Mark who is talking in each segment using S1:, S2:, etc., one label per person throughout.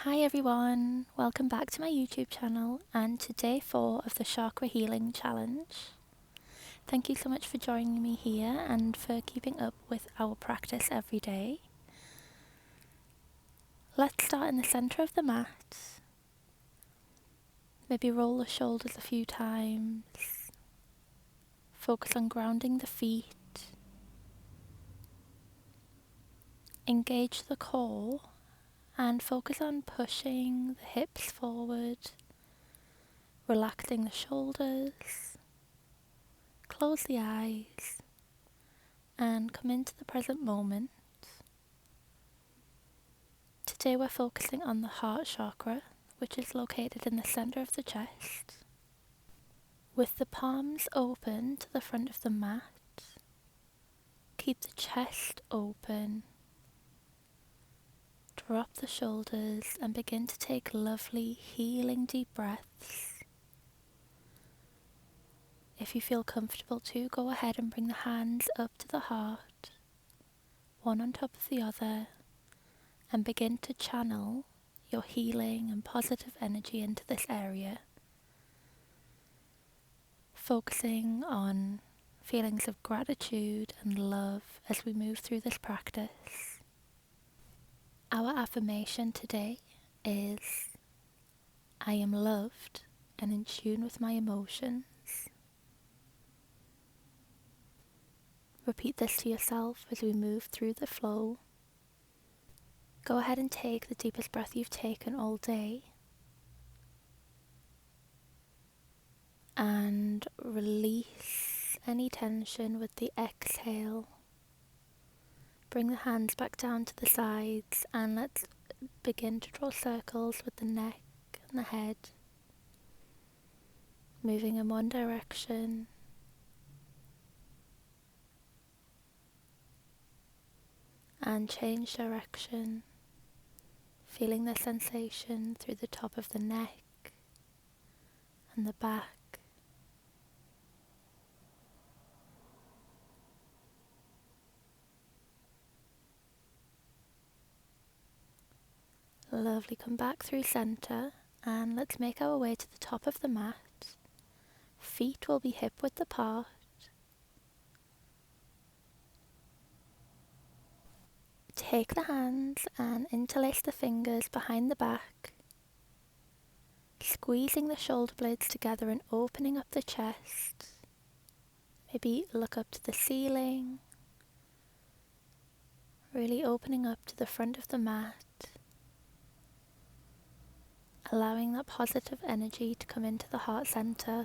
S1: Hi everyone, welcome back to my YouTube channel and to day 4 of the Chakra Healing Challenge. Thank you so much for joining me here and for keeping up with our practice every day. Let's start in the centre of the mat. Maybe roll the shoulders a few times. Focus on grounding the feet. Engage the core and focus on pushing the hips forward, relaxing the shoulders. Close the eyes and come into the present moment. Today we're focusing on the heart chakra, which is located in the center of the chest. With the palms open to the front of the mat, keep the chest open. Drop the shoulders and begin to take lovely, healing deep breaths. If you feel comfortable to, go ahead and bring the hands up to the heart, one on top of the other, and begin to channel your healing and positive energy into this area, focusing on feelings of gratitude and love as we move through this practice. Our affirmation today is, I am loved and in tune with my emotions. Repeat this to yourself as we move through the flow. Go ahead and take the deepest breath you've taken all day and release any tension with the exhale. Bring the hands back down to the sides and let's begin to draw circles with the neck and the head, moving in one direction and change direction, feeling the sensation through the top of the neck and the back. Lovely, come back through center and let's make our way to the top of the mat. Feet will be hip width apart. Take the hands and interlace the fingers behind the back, squeezing the shoulder blades together and opening up the chest. Maybe look up to the ceiling, really opening up to the front of the mat, allowing that positive energy to come into the heart center.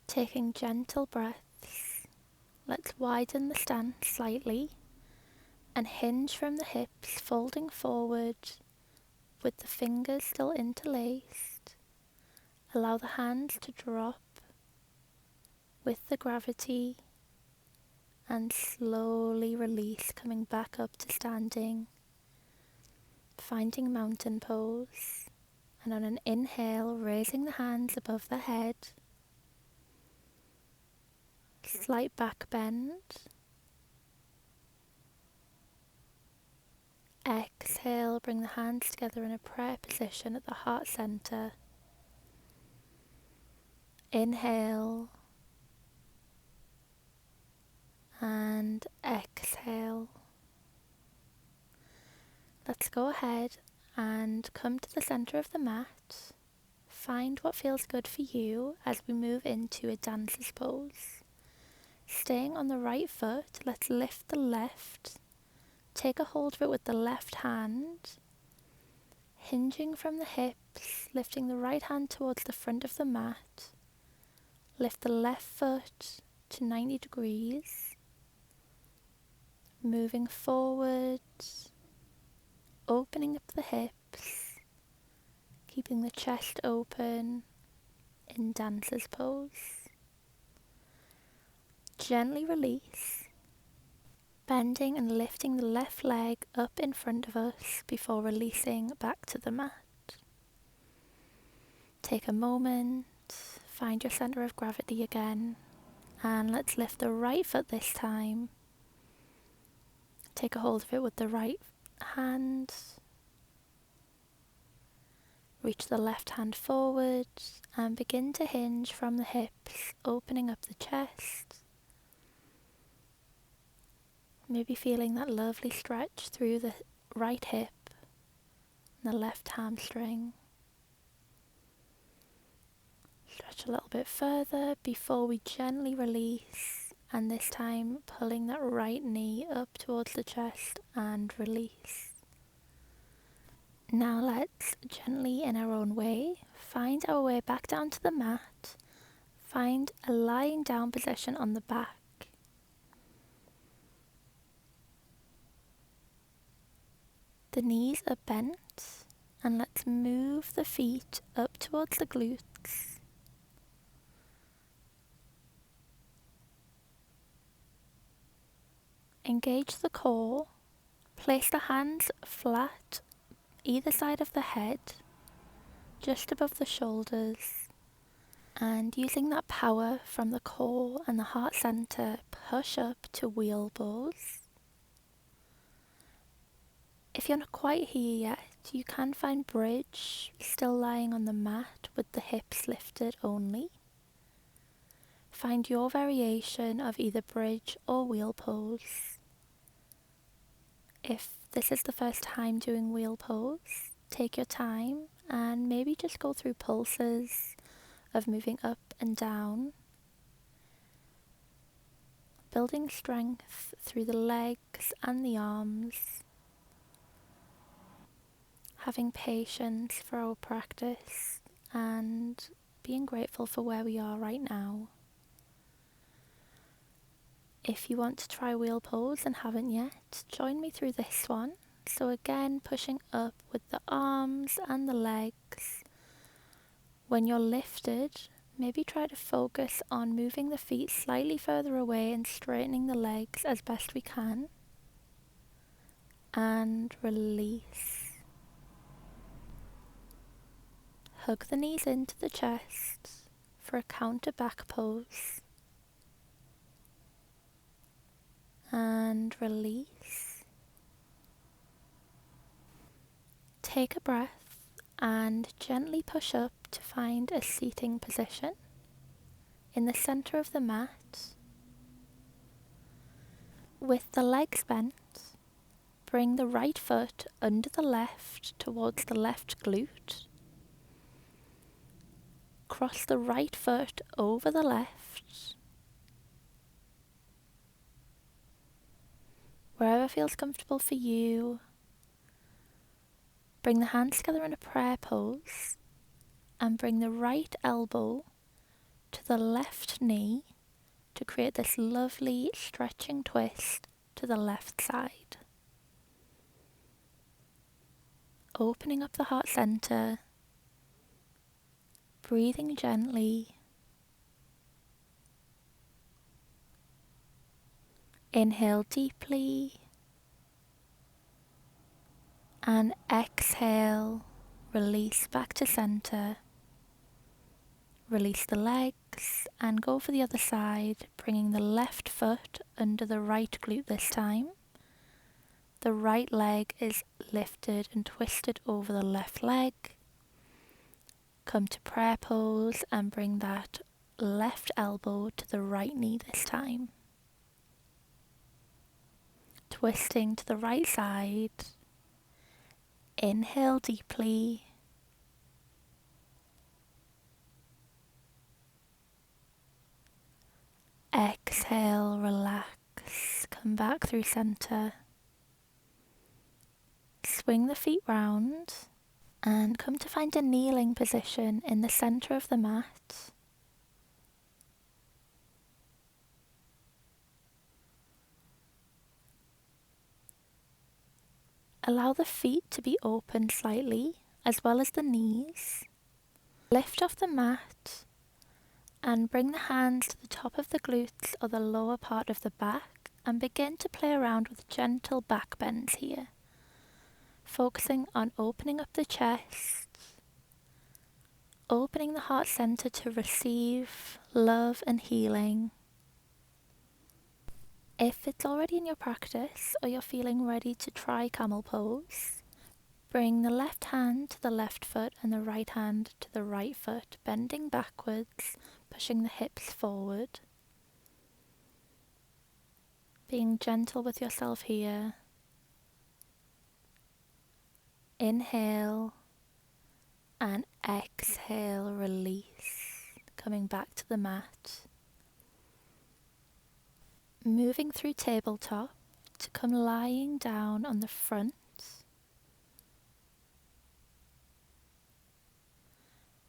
S1: Taking gentle breaths, let's widen the stance slightly and hinge from the hips, folding forward with the fingers still interlaced. Allow the hands to drop with the gravity and slowly release, coming back up to standing, finding mountain pose, and on an inhale raising the hands above the head, slight back bend. Exhale, bring the hands together in a prayer position at the heart center. Inhale and exhale. Let's go ahead and come to the center of the mat. Find what feels good for you as we move into a dancer's pose. Staying on the right foot, let's lift the left. Take a hold of it with the left hand, hinging from the hips, lifting the right hand towards the front of the mat. Lift the left foot to 90 degrees, moving forward, opening up the hips, keeping the chest open in dancer's pose. Gently release, bending and lifting the left leg up in front of us before releasing back to the mat. Take a moment, find your center of gravity again, and let's lift the right foot this time. Take a hold of it with the right hand, Reach the left hand forward and begin to hinge from the hips, opening up the chest. Maybe feeling that lovely stretch through the right hip and the left hamstring. Stretch a little bit further before we gently release, and this time pulling that right knee up towards the chest and release. Now let's gently, in our own way, find our way back down to the mat. Find a lying down position on the back. The knees are bent, and let's move the feet up towards the glutes. Engage the core. Place the hands flat either side of the head, just above the shoulders, and using that power from the core and the heart center, push up to wheel pose. If you're not quite here yet, you can find bridge, still lying on the mat with the hips lifted only. Find your variation of either bridge or wheel pose. If this is the first time doing wheel pose, take your time and maybe just go through pulses of moving up and down, building strength through the legs and the arms, having patience for our practice and being grateful for where we are right now. If you want to try wheel pose and haven't yet, join me through this one. So again, pushing up with the arms and the legs. When you're lifted, maybe try to focus on moving the feet slightly further away and straightening the legs as best we can. And release. Hug the knees into the chest for a counter back pose. And release. Take a breath and gently push up to find a seating position in the center of the mat. With the legs bent, bring the right foot under the left towards the left glute. Cross the right foot over the left. Wherever feels comfortable for you. Bring the hands together in a prayer pose and bring the right elbow to the left knee to create this lovely stretching twist to the left side. Opening up the heart center, breathing gently. Inhale deeply and exhale, release back to center. Release the legs and go for the other side, bringing the left foot under the right glute this time. The right leg is lifted and twisted over the left leg. Come to prayer pose and bring that left elbow to the right knee this time. Twisting to the right side. Inhale deeply. Exhale, relax. Come back through center. Swing the feet round and come to find a kneeling position in the center of the mat. Allow the feet to be open slightly, as well as the knees. Lift off the mat and bring the hands to the top of the glutes or the lower part of the back and begin to play around with gentle back bends here. Focusing on opening up the chest, opening the heart center to receive love and healing. If it's already in your practice or you're feeling ready to try camel pose, Bring the left hand to the left foot and the right hand to the right foot, bending backwards, pushing the hips forward. Being gentle with yourself here. Inhale and exhale, release, coming back to the mat. Moving through tabletop to come lying down on the front.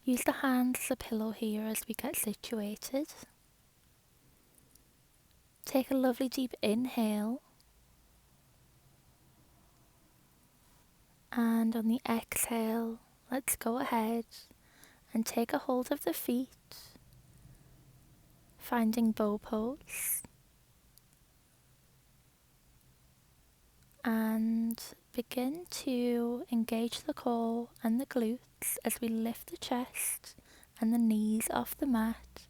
S1: Use the hands as a pillow here as we get situated. Take a lovely deep inhale. And on the exhale, let's go ahead and take a hold of the feet, finding bow pose. And begin to engage the core and the glutes as we lift the chest and the knees off the mat,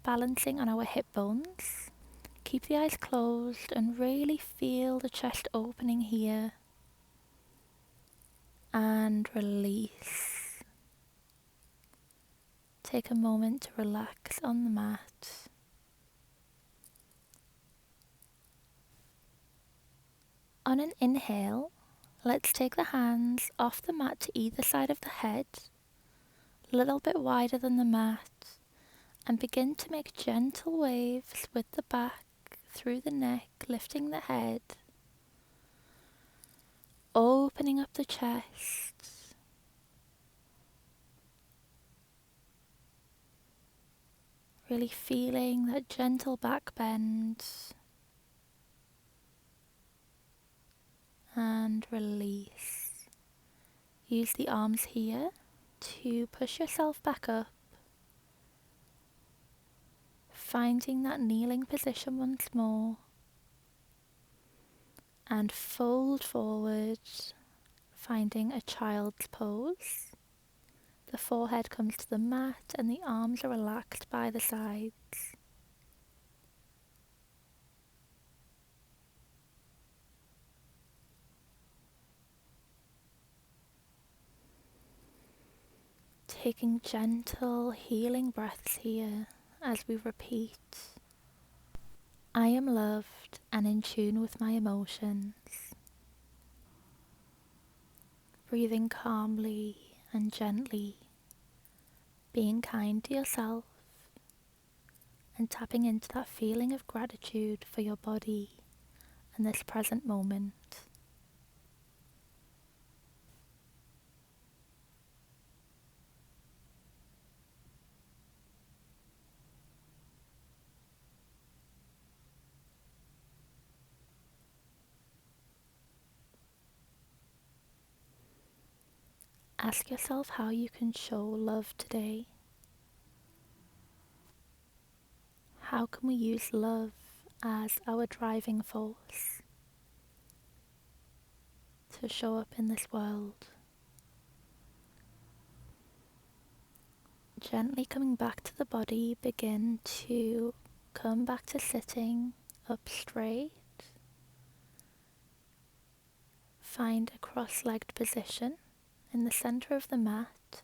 S1: balancing on our hip bones. Keep the eyes closed and really feel the chest opening here. And release. Take a moment to relax on the mat. On an inhale, let's take the hands off the mat to either side of the head, a little bit wider than the mat, and begin to make gentle waves with the back through the neck, lifting the head, opening up the chest, really feeling that gentle back bend, and release. Use the arms here to push yourself back up, finding that kneeling position once more, and fold forward, finding a child's pose. The forehead comes to the mat and the arms are relaxed by the sides. Taking gentle, healing breaths here as we repeat. I am loved and in tune with my emotions. Breathing calmly and gently, being kind to yourself, and tapping into that feeling of gratitude for your body and this present moment. Ask yourself how you can show love today. How can we use love as our driving force to show up in this world? Gently coming back to the body, begin to come back to sitting up straight. Find a cross-legged position in the center of the mat,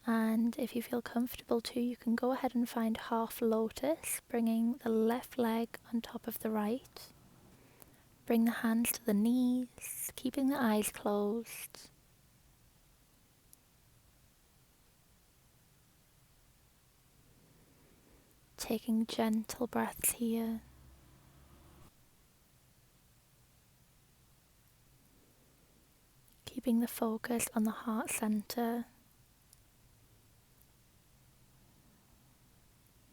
S1: and if you feel comfortable too, you can go ahead and find half lotus, bringing the left leg on top of the right. Bring the hands to the knees, keeping the eyes closed. Taking gentle breaths here. Keeping the focus on the heart center,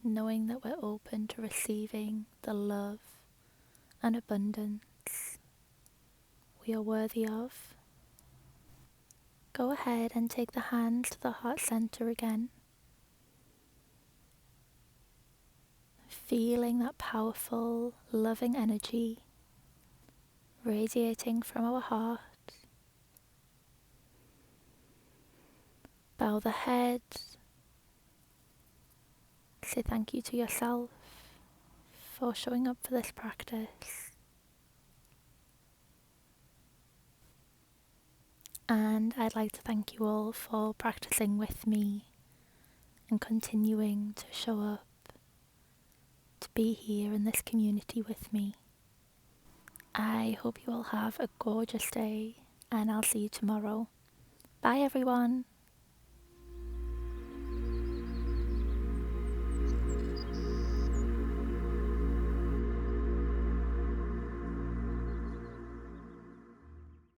S1: knowing that we're open to receiving the love and abundance we are worthy of. Go ahead and take the hands to the heart center again, feeling that powerful, loving energy radiating from our heart. Bow the head. Say thank you to yourself for showing up for this practice. And I'd like to thank you all for practicing with me and continuing to show up, to be here in this community with me. I hope you all have a gorgeous day, and I'll see you tomorrow. Bye everyone!